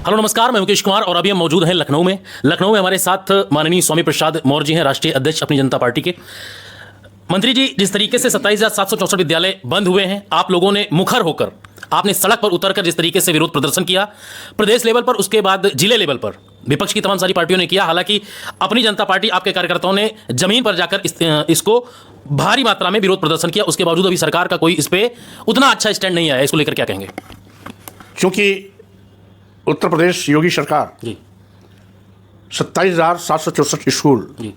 Hello नमस्कार, मैं मुकेश कुमार और अभी हम मौजूद हैं लखनऊ में। लखनऊ में हमारे साथ माननीय स्वामी प्रसाद मौर्य जी हैं, राष्ट्रीय अध्यक्ष अपनी जनता पार्टी के। मंत्री जी, जिस तरीके से 27,764 विद्यालय बंद हुए हैं, आप लोगों ने मुखर होकर, आपने सड़क पर उतरकर जिस तरीके से विरोध प्रदर्शन किया, प्रदेश लेवल पर, उसके बाद जिले लेवल पर विपक्ष की तमाम सारी पार्टियों ने किया। हालांकि अपनी जनता पार्टी, आपके कार्यकर्ताओं ने जमीन पर जाकर इसको भारी मात्रा में विरोध प्रदर्शन किया। उसके बावजूद अभी सरकार का कोई इस पर उतना अच्छा स्टैंड नहीं आया। इसको लेकर क्या कहेंगे? क्योंकि उत्तर प्रदेश योगी सरकार जी 27,764 स्कूल जी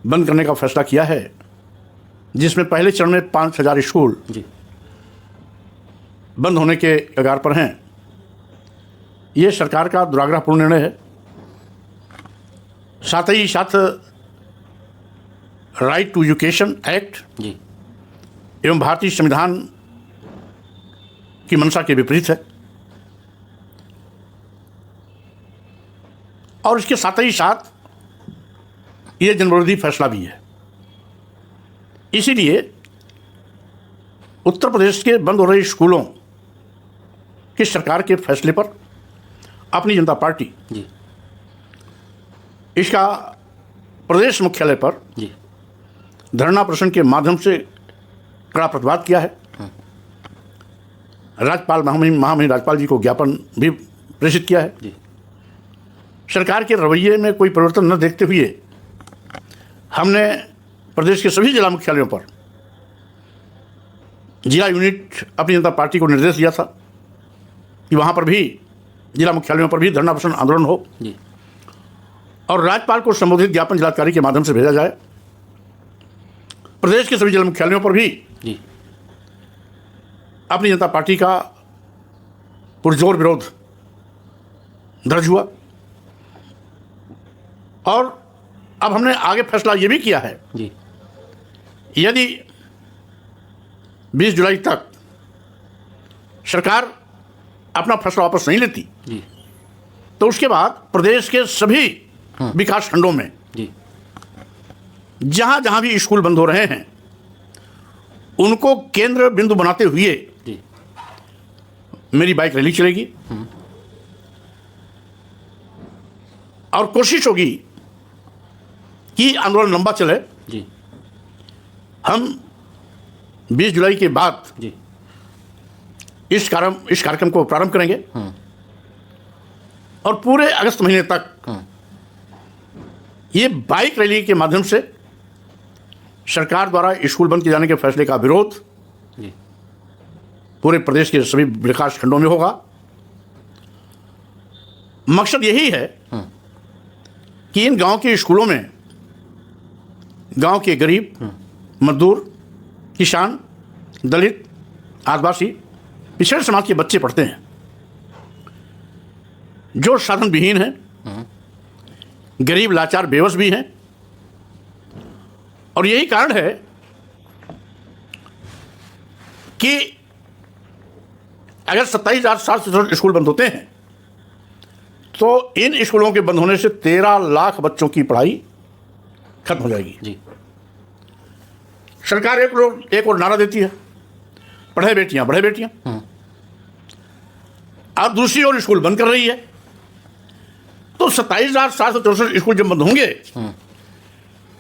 बंद करने का फैसला किया है, जिसमें पहले चरण में 5,000 स्कूल जी बंद होने के कगार पर हैं। ये सरकार का दुराग्रहपूर्ण निर्णय है। साथ ही साथ राइट टू एजुकेशन एक्ट जी एवं भारतीय संविधान की मंशा के विपरीत है। और इसके साथ ही साथ ये जनविरोधी फैसला भी है। इसीलिए उत्तर प्रदेश के बंद हो रहे स्कूलों की सरकार के फैसले पर अपनी जनता पार्टी जी इसका प्रदेश मुख्यालय पर जी धरना प्रदर्शन के माध्यम से कड़ा प्रतिवाद किया है। राज्यपाल महामहिम राज्यपाल जी को ज्ञापन भी प्रेषित किया है। जी सरकार के रवैये में कोई परिवर्तन न देखते हुए हमने प्रदेश के सभी जिला मुख्यालयों पर जिला यूनिट अपनी जनता पार्टी को निर्देश दिया था कि वहाँ पर भी, जिला मुख्यालयों पर भी धरना प्रदर्शन आंदोलन हो जी और राज्यपाल को संबोधित ज्ञापन जिलाधिकारी के माध्यम से भेजा जाए। प्रदेश के सभी जिला मुख्यालयों पर भी जी अपनी जनता पार्टी का पुरजोर विरोध दर्ज हुआ। और अब हमने आगे फैसला ये भी किया है, जी यदि 20 जुलाई तक सरकार अपना फैसला वापस नहीं लेती जी तो उसके बाद प्रदेश के सभी विकास खंडों में जी जहां जहां भी स्कूल बंद हो रहे हैं उनको केंद्र बिंदु बनाते हुए जी मेरी बाइक रैली चलेगी और कोशिश होगी कि आंदोलन लंबा चले। जी हम 20 जुलाई के बाद जी इस कार्यक्रम को प्रारंभ करेंगे और पूरे अगस्त महीने तक ये बाइक रैली के माध्यम से सरकार द्वारा स्कूल बंद किए जाने के फैसले का विरोध जी पूरे प्रदेश के सभी विकास खंडों में होगा। मकसद यही है कि इन गांव के स्कूलों में गांव के गरीब, मजदूर, किसान, दलित, आदिवासी, पिछड़े समाज के बच्चे पढ़ते हैं, जो साधन विहीन हैं, गरीब, लाचार, बेबस भी हैं। और यही कारण है कि अगर 27,700 स्कूल बंद होते हैं तो इन स्कूलों के बंद होने से 13 लाख बच्चों की पढ़ाई खत्म हो जाएगी। जी सरकार एक और नारा देती है, पढ़े बेटियां बढ़े बेटियां। अब दूसरी ओर स्कूल बंद कर रही है। तो 27,764 स्कूल जब बंद होंगे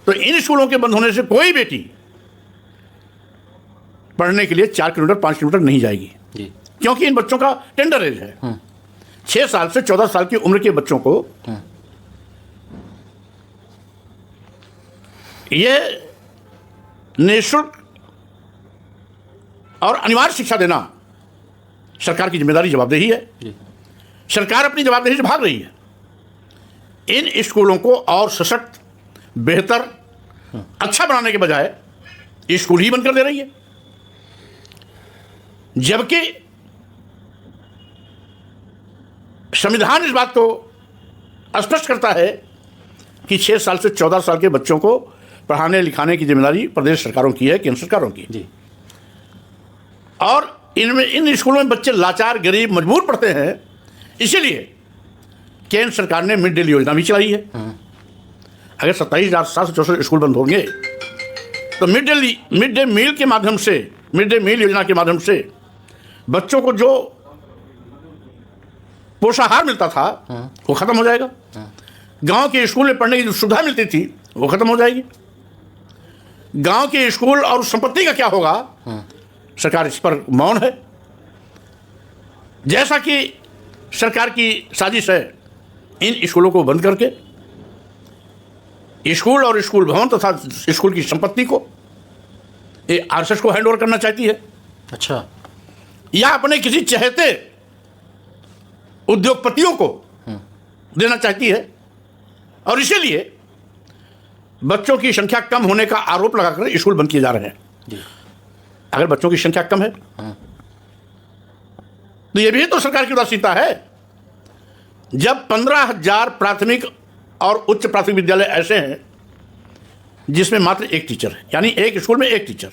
तो इन स्कूलों के बंद होने से कोई बेटी पढ़ने के लिए 4 किलोमीटर 5 किलोमीटर नहीं जाएगी, जी क्योंकि इन बच्चों का टेंडर एज है। 6 साल से 14 साल की उम्र के बच्चों को ये निःशुल्क और अनिवार्य शिक्षा देना सरकार की जिम्मेदारी, जवाबदेही है। सरकार अपनी जवाबदेही से भाग रही है। इन स्कूलों को और सशक्त, बेहतर, अच्छा बनाने के बजाय स्कूल ही बंद कर दे रही है। जबकि संविधान इस बात को स्पष्ट करता है कि 6 साल से 14 साल के बच्चों को पढ़ाने लिखाने की जिम्मेदारी प्रदेश सरकारों की है, केंद्र सरकारों की। जी और इन स्कूलों में बच्चे लाचार, गरीब, मजबूर पढ़ते हैं। इसीलिए केंद्र सरकार ने मिड डे मील योजना भी चलाई है। अगर 27,764 स्कूल बंद होंगे तो मिड डे मील के माध्यम से, मिड डे मील योजना के माध्यम से बच्चों को जो पोषाहार मिलता था वो खत्म हो जाएगा। गांव के स्कूल में पढ़ने की जो सुविधा मिलती थी वो खत्म हो जाएगी। गांव के स्कूल और संपत्ति का क्या होगा, सरकार इस पर मौन है। जैसा कि सरकार की साजिश है इन स्कूलों को बंद करके स्कूल और स्कूल भवन तथा स्कूल की संपत्ति को ये आरएसएस को हैंड ओवर करना चाहती है, अच्छा, या अपने किसी चहेते उद्योगपतियों को देना चाहती है। और इसीलिए बच्चों की संख्या कम होने का आरोप लगाकर स्कूल बंद किए जा रहे हैं। जी। अगर बच्चों की संख्या कम है तो यह भी तो सरकार की उदासीनता है। जब 15,000 प्राथमिक और उच्च प्राथमिक विद्यालय ऐसे हैं जिसमें मात्र एक टीचर है, यानी एक स्कूल में एक टीचर,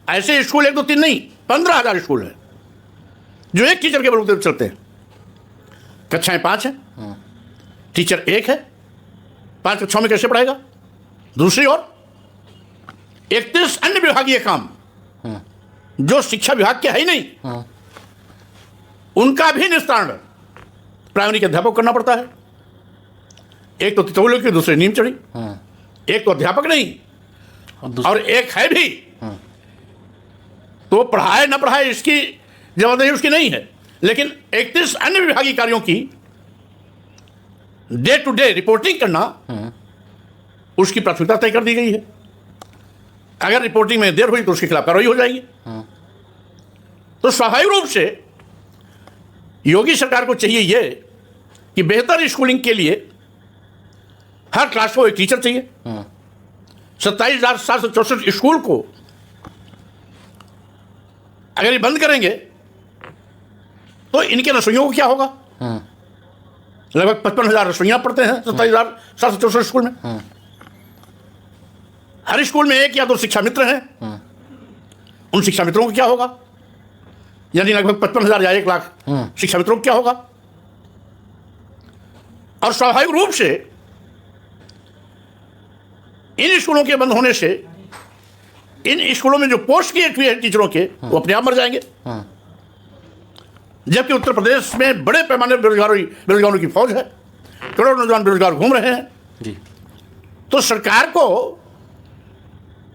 ऐसे स्कूल 1 2 3 नहीं 15,000 स्कूल है जो एक टीचर के बलबूते पर चलते हैं। कक्षाएं 5 हैं, टीचर 1 है, 5 कक्षाओं में कैसे पढ़ाएगा? दूसरी ओर 31 अन्य विभागीय काम जो शिक्षा विभाग के है ही नहीं, उनका भी निस्तारण प्राइमरी के अध्यापक करना पड़ता है। एक तो तितौलियों की, दूसरे नीम चढ़ी। एक तो अध्यापक नहीं और एक है भी तो पढ़ाए ना पढ़ाए इसकी जवाबदेही उसकी नहीं है, लेकिन 31 अन्य विभागीय कार्यों की डे टू डे रिपोर्टिंग करना उसकी प्राथमिकता तय कर दी गई है। अगर रिपोर्टिंग में देर हुई तो उसके खिलाफ कार्रवाई हो जाएगी। तो स्वाभाविक रूप से योगी सरकार को चाहिए यह कि बेहतर स्कूलिंग के लिए हर क्लास को एक टीचर चाहिए। 27,764 स्कूल को अगर ये बंद करेंगे तो इनके रसोइयों को क्या होगा? लगभग 55,000 रसोइयां पढ़ते हैं 27,764 स्कूल में। हर स्कूल में 1 या 2 शिक्षा मित्र हैं। उन शिक्षा मित्रों को क्या होगा? यानी लगभग 55,000 या 1 लाख शिक्षा मित्रों को क्या होगा? और स्वाभाविक रूप से इन स्कूलों के बंद होने से इन स्कूलों में जो पोस्ट क्रिएट हुए हैं टीचरों के वो अपने आप मर जाएंगे। जबकि उत्तर प्रदेश में बड़े पैमाने पर बेरोजगारों की फौज है, करोड़ों नौजवान बेरोजगार घूम रहे हैं जी। तो सरकार को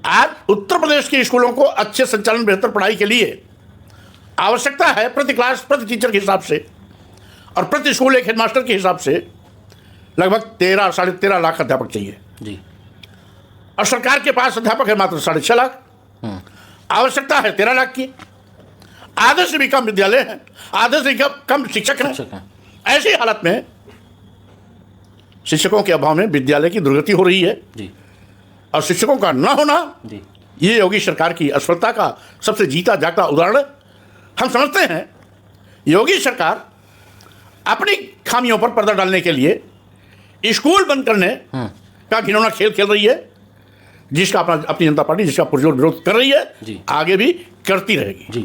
आज उत्तर प्रदेश के स्कूलों को अच्छे संचालन, बेहतर पढ़ाई के लिए आवश्यकता है प्रति क्लास, प्रति टीचर के हिसाब से और प्रति स्कूल एक हेडमास्टर के हिसाब से लगभग 13 साढ़े 13 लाख अध्यापक चाहिए जी। और सरकार के पास अध्यापक है मात्र 6.5 लाख। आवश्यकता है 13 लाख की। आधे से भी कम विद्यालय हैं, आधे से कम शिक्षक हैं। ऐसी हालत में शिक्षकों के अभाव में विद्यालय की दुर्गति हो रही है जी। और शिक्षकों का न होना जी। ये योगी सरकार की असफलता का सबसे जीता जागता उदाहरण है। हम समझते हैं योगी सरकार अपनी खामियों पर पर्दा डालने के लिए स्कूल बंद करने का घिनौना खेल खेल रही है, जिसका अपनी जनता पार्टी जिसका पुरजोर विरोध कर रही है, जी। आगे भी करती रहेगी। जी।